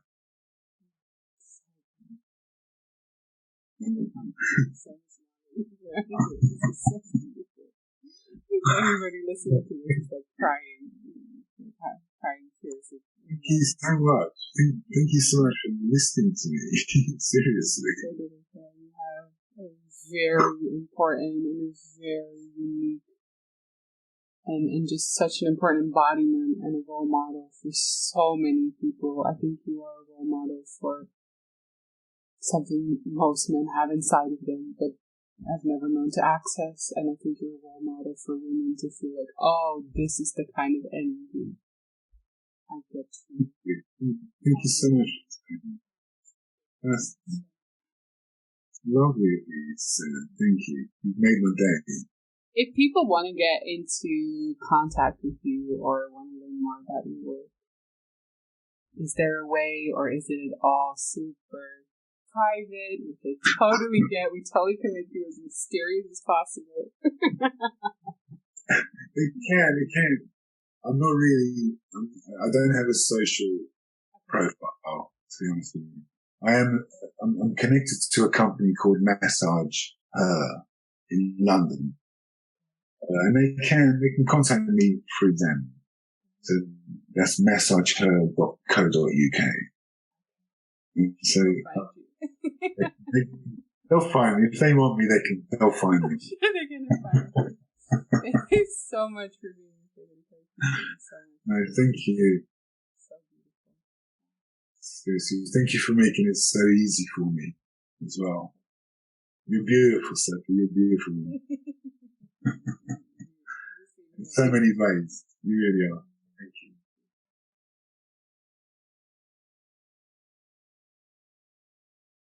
Everybody listening to this is like crying tears. Thank you so much. Thank you so much for listening to me. Seriously. You have a very important and a very unique and just such an important embodiment and a role model for so many people. I think you are a role model for something most men have inside of them, but I've never known to access. And I think you're a role model for women to feel like, oh, this is the kind of energy I get from. Thank you so much. That's lovely of you to say that. Thank you. You've made my day. If people want to get into contact with you or want to learn more about your work, is there a way, or is it all super private? We totally can make you as mysterious as possible. It can. I don't have a social profile, to be honest with you. I'm connected to a company called Massage Her in London. And they can contact me through them. So that's massageher.co.uk. So they'll find me. If they want me, they'll find me. They're gonna find me. Thank you so much for being here. No, thank you. So beautiful. Seriously, thank you for making it so easy for me as well. You're beautiful, Sophie. You're beautiful. In so many ways. You really are.